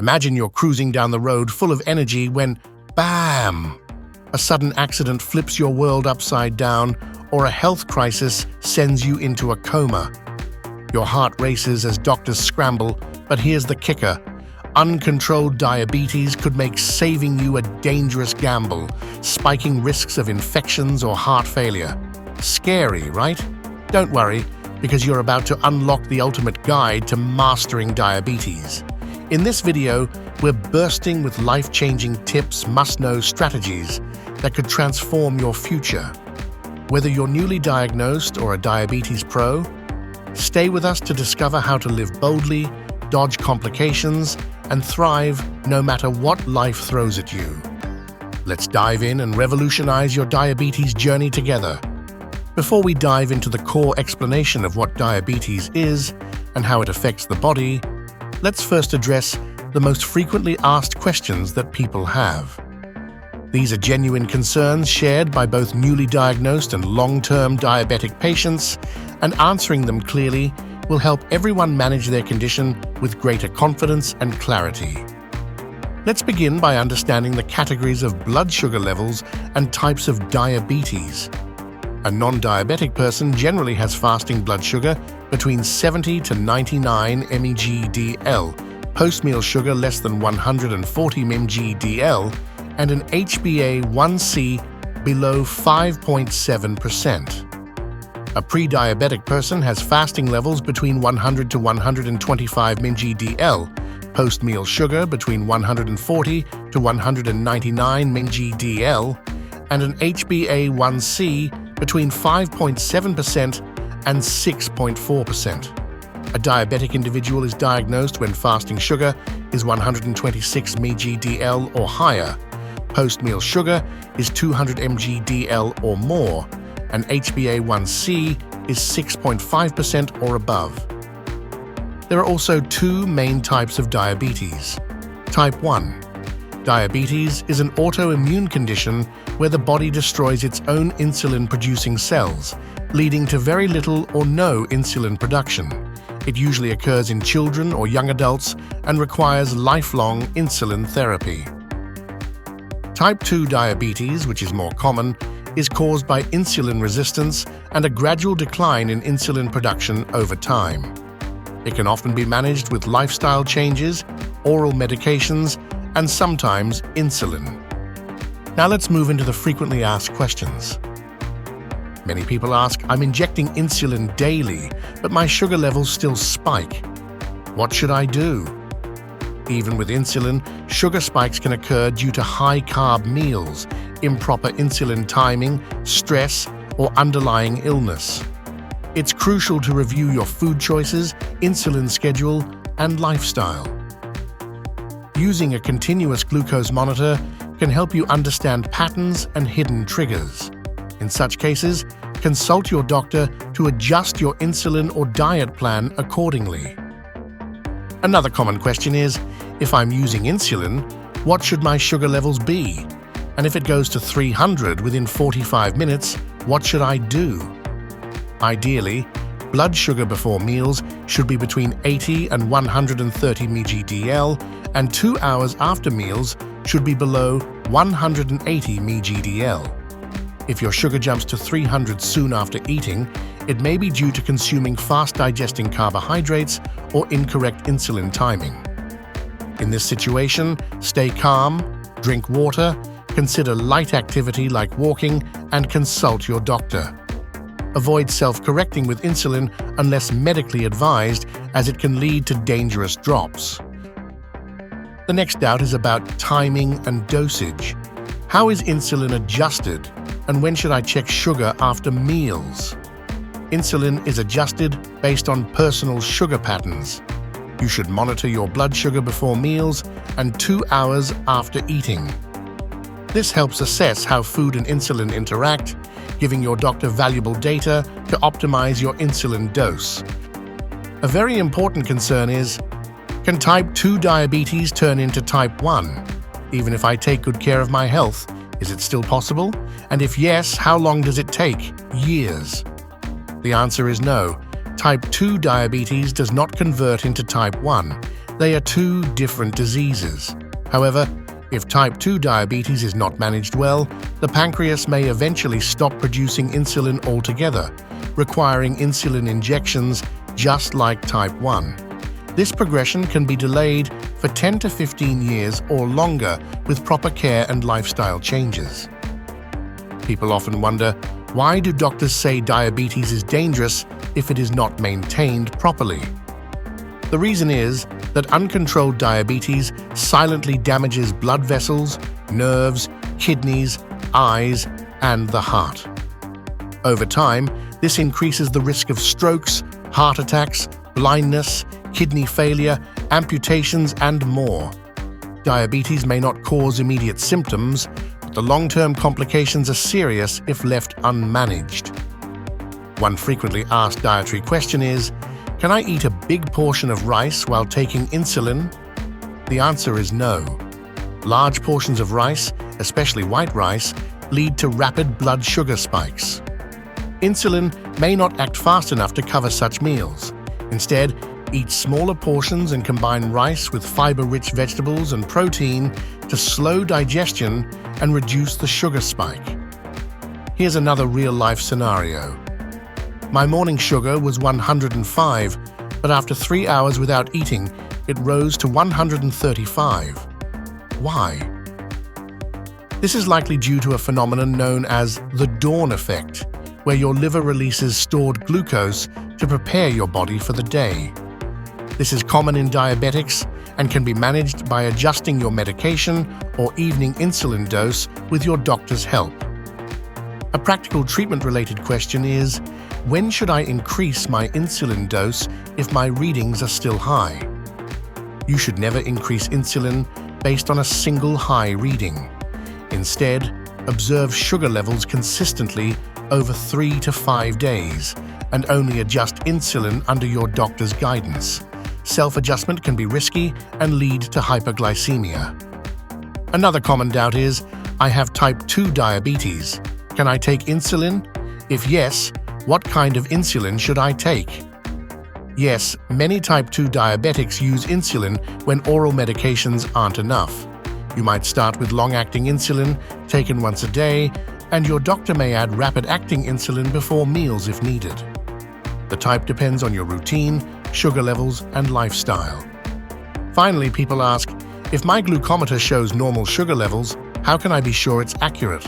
Imagine you're cruising down the road full of energy when, bam! A sudden accident flips your world upside down, or a health crisis sends you into a coma. Your heart races as doctors scramble, but here's the kicker. Uncontrolled diabetes could make saving you a dangerous gamble, spiking risks of infections or heart failure. Scary, right? Don't worry, because you're about to unlock the ultimate guide to mastering diabetes. In this video, we're bursting with life-changing tips, must-know strategies that could transform your future. Whether you're newly diagnosed or a diabetes pro, stay with us to discover how to live boldly, dodge complications, and thrive no matter what life throws at you. Let's dive in and revolutionize your diabetes journey together. Before we dive into the core explanation of what diabetes is and how it affects the body, let's first address the most frequently asked questions that people have. These are genuine concerns shared by both newly diagnosed and long-term diabetic patients, and answering them clearly will help everyone manage their condition with greater confidence and clarity. Let's begin by understanding the categories of blood sugar levels and types of diabetes. A non-diabetic person generally has fasting blood sugar between 70 to 99 mg/dL, post-meal sugar less than 140 mg/dL, and an HbA1c below 5.7%. A pre-diabetic person has fasting levels between 100 to 125 mg/dL, post-meal sugar between 140 to 199 mg/dL, and an HbA1c between 5.7% and 6.4%. A diabetic individual is diagnosed when fasting sugar is 126 mg/dL or higher, post-meal sugar is 200 mg/dL or more, and HbA1c is 6.5% or above. There are also two main types of diabetes. Type 1. Diabetes is an autoimmune condition where the body destroys its own insulin-producing cells, leading to very little or no insulin production. It usually occurs in children or young adults and requires lifelong insulin therapy. Type 2 diabetes, which is more common, is caused by insulin resistance and a gradual decline in insulin production over time. It can often be managed with lifestyle changes, oral medications, and sometimes insulin. Now let's move into the frequently asked questions. Many people ask, I'm injecting insulin daily, but my sugar levels still spike. What should I do? Even with insulin, sugar spikes can occur due to high-carb meals, improper insulin timing, stress, or underlying illness. It's crucial to review your food choices, insulin schedule, and lifestyle. Using a continuous glucose monitor can help you understand patterns and hidden triggers. In such cases, consult your doctor to adjust your insulin or diet plan accordingly. Another common question is, if I'm using insulin, what should my sugar levels be? And if it goes to 300 within 45 minutes, what should I do? Ideally, blood sugar before meals should be between 80 and 130 mg/dL, and 2 hours after meals should be below 180 mg/dL. If your sugar jumps to 300 soon after eating, it may be due to consuming fast-digesting carbohydrates or incorrect insulin timing. In this situation, stay calm, drink water, consider light activity like walking, and consult your doctor. Avoid self-correcting with insulin unless medically advised, as it can lead to dangerous drops. The next doubt is about timing and dosage. How is insulin adjusted, and when should I check sugar after meals? Insulin is adjusted based on personal sugar patterns. You should monitor your blood sugar before meals and 2 hours after eating. This helps assess how food and insulin interact, giving your doctor valuable data to optimize your insulin dose. A very important concern is, can type 2 diabetes turn into type 1? Even if I take good care of my health, is it still possible? And if yes, how long does it take? Years. The answer is no. Type 2 diabetes does not convert into type 1. They are two different diseases. However, if type 2 diabetes is not managed well, the pancreas may eventually stop producing insulin altogether, requiring insulin injections just like type 1. This progression can be delayed for 10 to 15 years or longer with proper care and lifestyle changes. People often wonder, why do doctors say diabetes is dangerous if it is not maintained properly? The reason is that uncontrolled diabetes silently damages blood vessels, nerves, kidneys, eyes, and the heart. Over time, this increases the risk of strokes, heart attacks, blindness, kidney failure, amputations, and more. Diabetes may not cause immediate symptoms, but the long-term complications are serious if left unmanaged. One frequently asked dietary question is, can I eat a big portion of rice while taking insulin? The answer is no. Large portions of rice, especially white rice, lead to rapid blood sugar spikes. Insulin may not act fast enough to cover such meals. Instead, eat smaller portions and combine rice with fiber-rich vegetables and protein to slow digestion and reduce the sugar spike. Here's another real-life scenario. My morning sugar was 105, but after 3 hours without eating, it rose to 135. Why? This is likely due to a phenomenon known as the dawn effect, where your liver releases stored glucose to prepare your body for the day. This is common in diabetics and can be managed by adjusting your medication or evening insulin dose with your doctor's help. A practical treatment-related question is, when should I increase my insulin dose if my readings are still high? You should never increase insulin based on a single high reading. Instead, observe sugar levels consistently over 3 to 5 days and only adjust insulin under your doctor's guidance. Self-adjustment can be risky and lead to hyperglycemia. Another common doubt is, I have type 2 diabetes. Can I take insulin? If yes, what kind of insulin should I take? Yes, many type 2 diabetics use insulin when oral medications aren't enough. You might start with long-acting insulin, taken once a day, and your doctor may add rapid-acting insulin before meals if needed. The type depends on your routine, sugar levels, and lifestyle. Finally, people ask, if my glucometer shows normal sugar levels, how can I be sure it's accurate?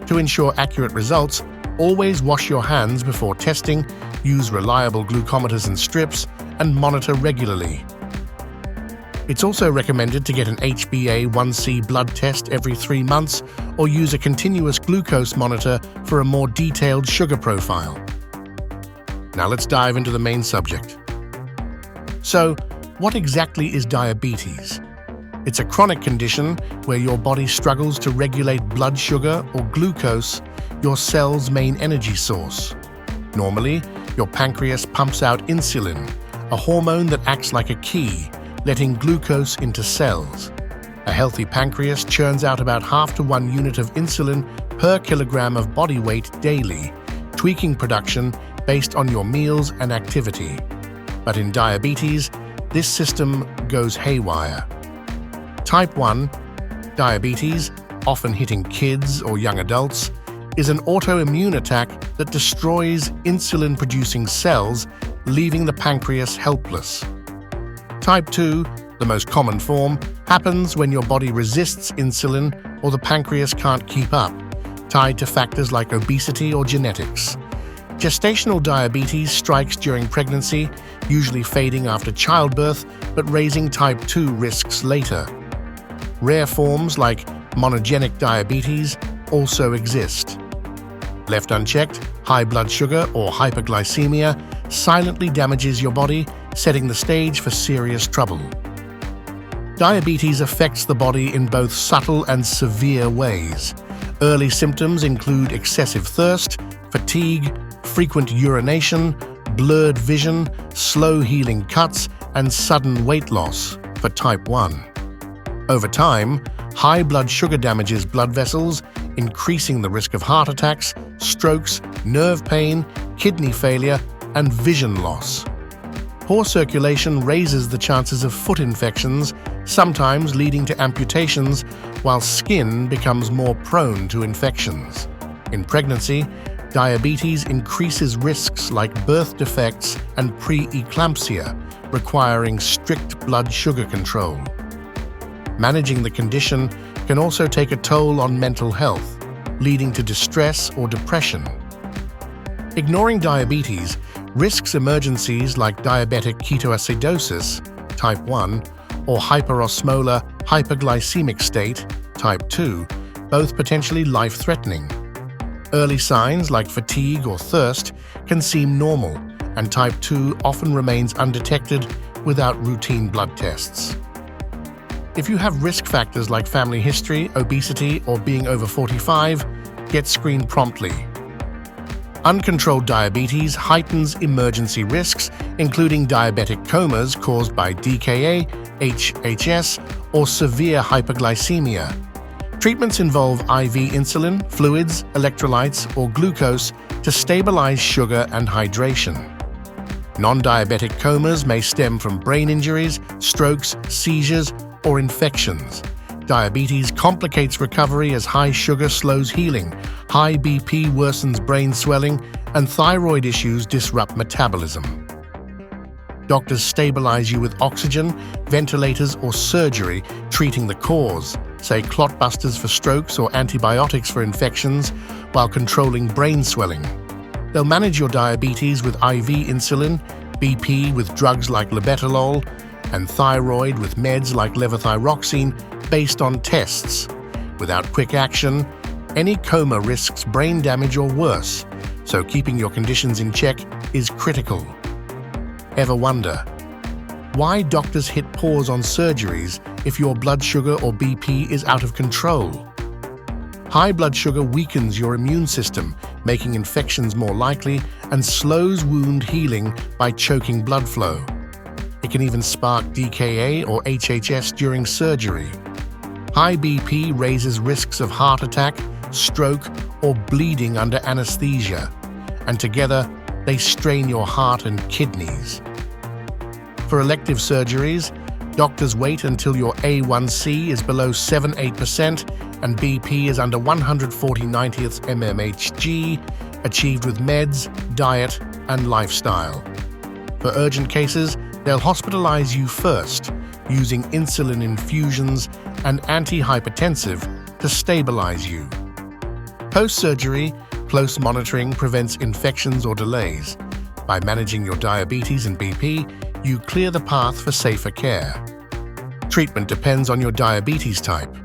To ensure accurate results, always wash your hands before testing, use reliable glucometers and strips, and monitor regularly. It's also recommended to get an HbA1c blood test every 3 months or use a continuous glucose monitor for a more detailed sugar profile. Now let's dive into the main subject. So, what exactly is diabetes? It's a chronic condition where your body struggles to regulate blood sugar or glucose, your cell's main energy source. Normally, your pancreas pumps out insulin, a hormone that acts like a key, letting glucose into cells. A healthy pancreas churns out about 0.5 to 1 unit of insulin per kilogram of body weight daily, tweaking production based on your meals and activity. But in diabetes, this system goes haywire. Type 1 diabetes, often hitting kids or young adults, is an autoimmune attack that destroys insulin-producing cells, leaving the pancreas helpless. Type 2, the most common form, happens when your body resists insulin or the pancreas can't keep up, tied to factors like obesity or genetics. Gestational diabetes strikes during pregnancy, usually fading after childbirth, but raising type 2 risks later. Rare forms like monogenic diabetes also exist. Left unchecked, high blood sugar or hyperglycemia silently damages your body, setting the stage for serious trouble. Diabetes affects the body in both subtle and severe ways. Early symptoms include excessive thirst, fatigue, frequent urination, blurred vision, slow healing cuts, and sudden weight loss for type 1. Over time, high blood sugar damages blood vessels, increasing the risk of heart attacks, strokes, nerve pain, kidney failure, and vision loss. Poor circulation raises the chances of foot infections, sometimes leading to amputations, while skin becomes more prone to infections. In pregnancy, diabetes increases risks like birth defects and pre-eclampsia, requiring strict blood sugar control. Managing the condition can also take a toll on mental health, leading to distress or depression. Ignoring diabetes risks emergencies like diabetic ketoacidosis, type 1, or hyperosmolar hyperglycemic state, type 2, both potentially life-threatening. Early signs like fatigue or thirst can seem normal, and type 2 often remains undetected without routine blood tests. If you have risk factors like family history, obesity, or being over 45, get screened promptly. Uncontrolled diabetes heightens emergency risks, including diabetic comas caused by DKA, HHS, or severe hyperglycemia. Treatments involve IV insulin, fluids, electrolytes, or glucose to stabilize sugar and hydration. Non-diabetic comas may stem from brain injuries, strokes, seizures, or infections. Diabetes complicates recovery as high sugar slows healing, high BP worsens brain swelling, and thyroid issues disrupt metabolism. Doctors stabilize you with oxygen, ventilators, or surgery, treating the cause, say clot busters for strokes or antibiotics for infections, while controlling brain swelling. They'll manage your diabetes with IV insulin, BP with drugs like labetalol, and thyroid with meds like levothyroxine based on tests. Without quick action, any coma risks brain damage or worse, so keeping your conditions in check is critical. Ever wonder why doctors hit pause on surgeries if your blood sugar or BP is out of control? High blood sugar weakens your immune system, making infections more likely, and slows wound healing by choking blood flow. It can even spark DKA or HHS during surgery. High BP raises risks of heart attack, stroke, or bleeding under anesthesia, and together they strain your heart and kidneys. For elective surgeries, doctors wait until your A1C is below 7-8% and BP is under 140/90 mmHg, achieved with meds, diet, and lifestyle. For urgent cases, they'll hospitalize you first, using insulin infusions and antihypertensive to stabilize you. Post-surgery, close monitoring prevents infections or delays. By managing your diabetes and BP, you clear the path for safer care. Treatment depends on your diabetes type.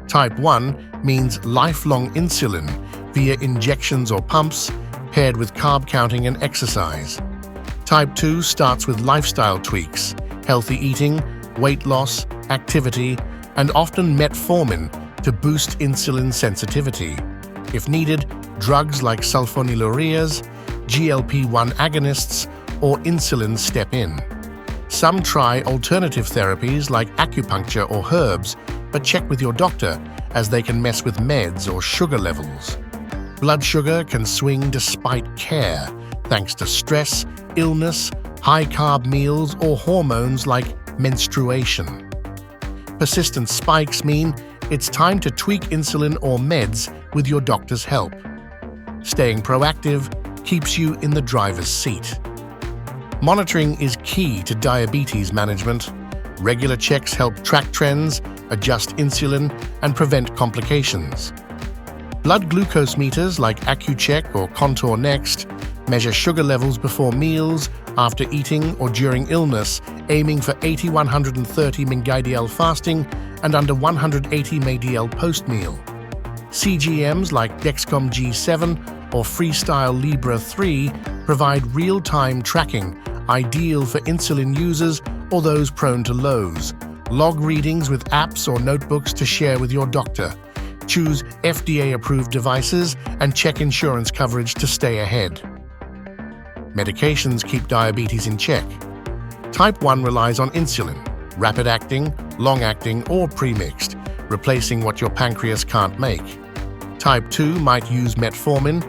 Type 1 means lifelong insulin via injections or pumps, paired with carb counting and exercise. Type 2 starts with lifestyle tweaks, healthy eating, weight loss, activity, and often metformin to boost insulin sensitivity. If needed, drugs like sulfonylureas, GLP-1 agonists, or insulin step in. Some try alternative therapies like acupuncture or herbs, but check with your doctor as they can mess with meds or sugar levels. Blood sugar can swing despite care, thanks to stress, illness, high-carb meals, or hormones like menstruation. Persistent spikes mean it's time to tweak insulin or meds with your doctor's help. Staying proactive keeps you in the driver's seat. Monitoring is key to diabetes management. Regular checks help track trends, adjust insulin, and prevent complications. Blood glucose meters like Accu-Check or Contour Next measure sugar levels before meals, after eating, or during illness, aiming for 80-130 mg/dL fasting and under 180 mg/dL post-meal. CGMs like Dexcom G7 or Freestyle Libre 3 provide real-time tracking, ideal for insulin users or those prone to lows. Log readings with apps or notebooks to share with your doctor. Choose FDA-approved devices and check insurance coverage to stay ahead. Medications keep diabetes in check. Type 1 relies on insulin, rapid-acting, long-acting, or premixed, replacing what your pancreas can't make. Type 2 might use metformin,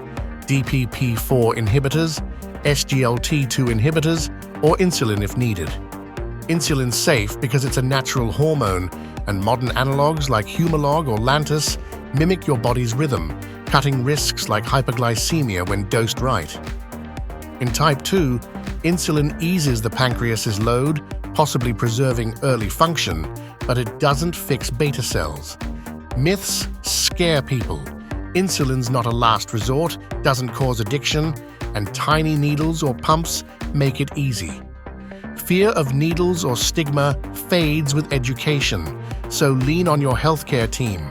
DPP-4 inhibitors, SGLT2 inhibitors, or insulin if needed. Insulin's safe because it's a natural hormone, and modern analogs like Humalog or Lantus mimic your body's rhythm, cutting risks like hyperglycemia when dosed right. In type 2, insulin eases the pancreas's load, possibly preserving early function, but it doesn't fix beta cells. Myths scare people. Insulin's not a last resort, doesn't cause addiction, and tiny needles or pumps make it easy. Fear of needles or stigma fades with education, so lean on your healthcare team.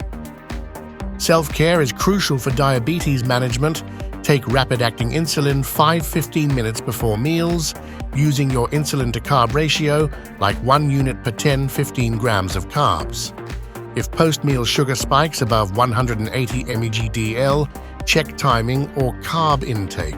Self-care is crucial for diabetes management. Take rapid-acting insulin 5-15 minutes before meals, using your insulin-to-carb ratio like 1 unit per 10-15 grams of carbs. If post-meal sugar spikes above 180 mg/dl, check timing or carb intake.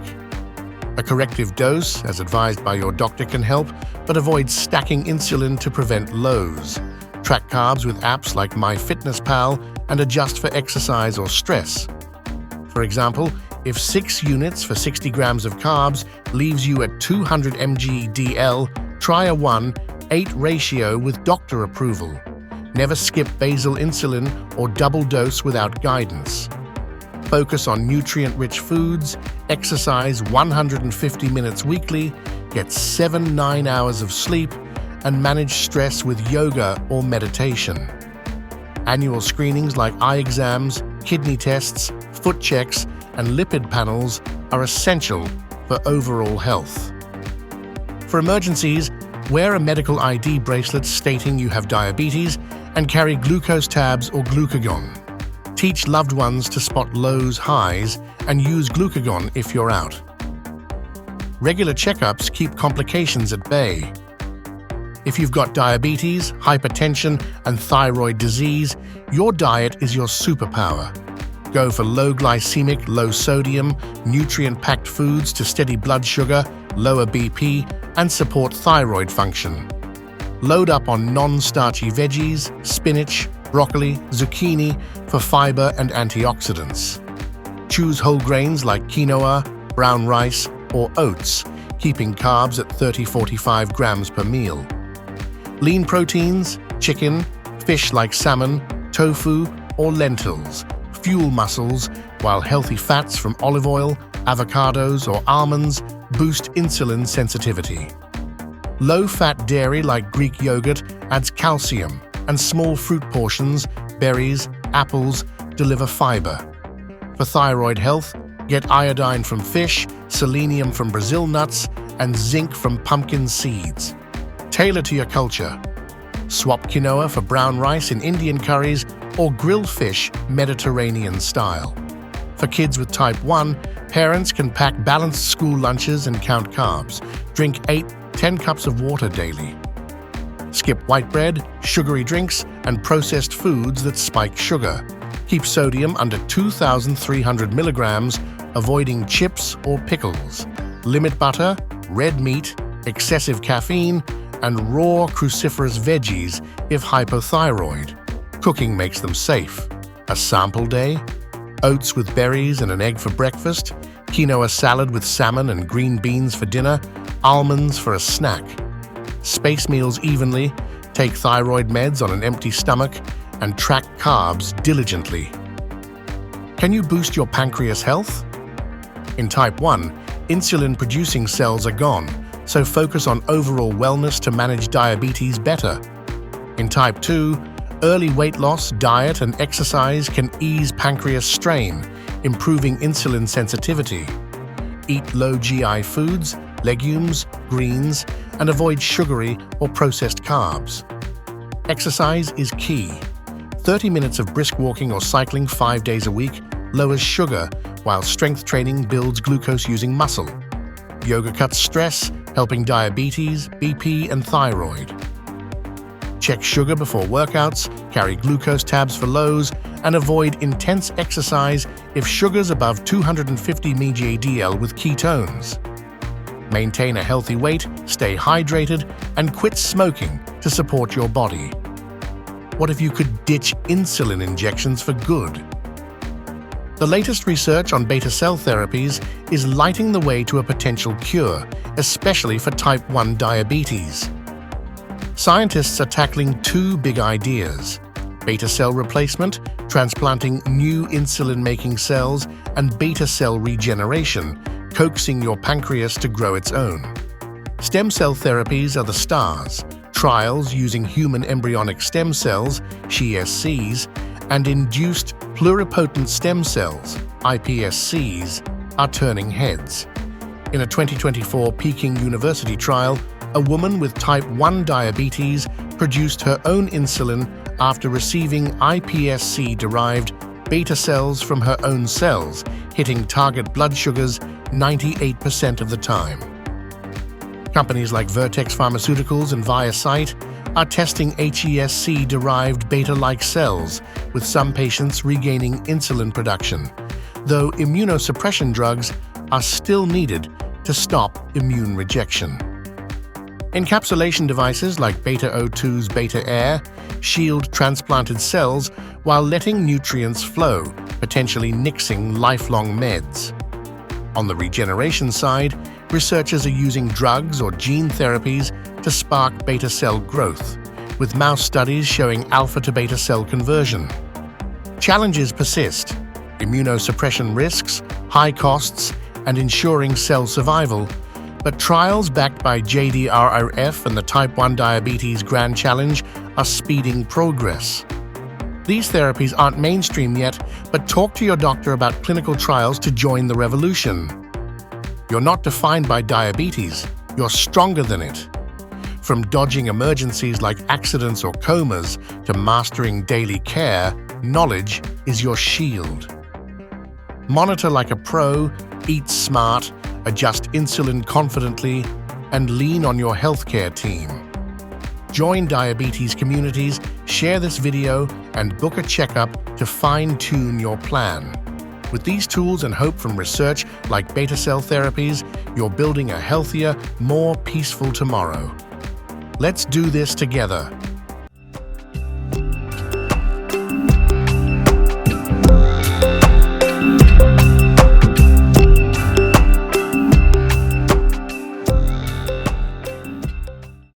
A corrective dose, as advised by your doctor, can help, but avoid stacking insulin to prevent lows. Track carbs with apps like MyFitnessPal and adjust for exercise or stress. For example, if 6 units for 60 grams of carbs leaves you at 200 mg/dl, try a 1:8 ratio with doctor approval. Never skip basal insulin or double dose without guidance. Focus on nutrient-rich foods, exercise 150 minutes weekly, get 7-9 hours of sleep, and manage stress with yoga or meditation. Annual screenings like eye exams, kidney tests, foot checks, and lipid panels are essential for overall health. For emergencies, wear a medical ID bracelet stating you have diabetes and carry glucose tabs or glucagon. Teach loved ones to spot lows, highs, and use glucagon if you're out. Regular checkups keep complications at bay. If you've got diabetes, hypertension, and thyroid disease, your diet is your superpower. Go for low glycemic, low sodium, nutrient-packed foods to steady blood sugar, lower BP, and support thyroid function. Load up on non-starchy veggies, spinach, broccoli, zucchini for fiber and antioxidants. Choose whole grains like quinoa, brown rice, or oats, keeping carbs at 30-45 grams per meal. Lean proteins, chicken, fish like salmon, tofu, or lentils fuel muscles, while healthy fats from olive oil, avocados, or almonds boost insulin sensitivity. Low-fat dairy like Greek yogurt adds calcium, and small fruit portions, berries, apples, deliver fiber. For thyroid health, get iodine from fish, selenium from Brazil nuts, and zinc from pumpkin seeds. Tailor to your culture. Swap quinoa for brown rice in Indian curries or grilled fish Mediterranean style. For kids with type 1, parents can pack balanced school lunches and count carbs. Drink 8-10 cups of water daily. Skip white bread, sugary drinks, and processed foods that spike sugar. Keep sodium under 2,300 milligrams, avoiding chips or pickles. Limit butter, red meat, excessive caffeine, and raw cruciferous veggies if hypothyroid. Cooking makes them safe. A sample day? Oats with berries and an egg for breakfast, quinoa salad with salmon and green beans for dinner, almonds for a snack. Space meals evenly, take thyroid meds on an empty stomach, and track carbs diligently. Can you boost your pancreas health? In type 1, insulin-producing cells are gone, so focus on overall wellness to manage diabetes better. In type 2, early weight loss, diet, and exercise can ease pancreas strain, improving insulin sensitivity. Eat low GI foods, legumes, greens, and avoid sugary or processed carbs. Exercise is key. 30 minutes of brisk walking or cycling 5 days a week lowers sugar, while strength training builds glucose-using muscle. Yoga cuts stress, helping diabetes, BP, and thyroid. Check sugar before workouts, carry glucose tabs for lows, and avoid intense exercise if sugar's above 250 mg/dl with ketones. Maintain a healthy weight, stay hydrated, and quit smoking to support your body. What if you could ditch insulin injections for good? The latest research on beta cell therapies is lighting the way to a potential cure, especially for type 1 diabetes. Scientists are tackling two big ideas: beta cell replacement, transplanting new insulin-making cells, and beta cell regeneration, coaxing your pancreas to grow its own. Stem cell therapies are the stars. Trials using human embryonic stem cells, (HSCs), and induced pluripotent stem cells, (iPSCs), are turning heads. In a 2024 Peking University trial, a woman with type 1 diabetes produced her own insulin after receiving iPSC-derived beta cells from her own cells, hitting target blood sugars 98% of the time. Companies like Vertex Pharmaceuticals and ViaCyte are testing HESC-derived beta-like cells, with some patients regaining insulin production, though immunosuppression drugs are still needed to stop immune rejection. Encapsulation devices like Beta O2's Beta Air shield transplanted cells while letting nutrients flow, potentially nixing lifelong meds. On the regeneration side, researchers are using drugs or gene therapies to spark beta cell growth, with mouse studies showing alpha to beta cell conversion. Challenges persist: immunosuppression risks, high costs, and ensuring cell survival, but trials backed by JDRF and the Type 1 Diabetes Grand Challenge are speeding progress. These therapies aren't mainstream yet, but talk to your doctor about clinical trials to join the revolution. You're not defined by diabetes, you're stronger than it. From dodging emergencies like accidents or comas to mastering daily care, knowledge is your shield. Monitor like a pro, eat smart, adjust insulin confidently, and lean on your healthcare team. Join diabetes communities, share this video, and book a checkup to fine-tune your plan. With these tools and hope from research like beta cell therapies, you're building a healthier, more peaceful tomorrow. Let's do this together.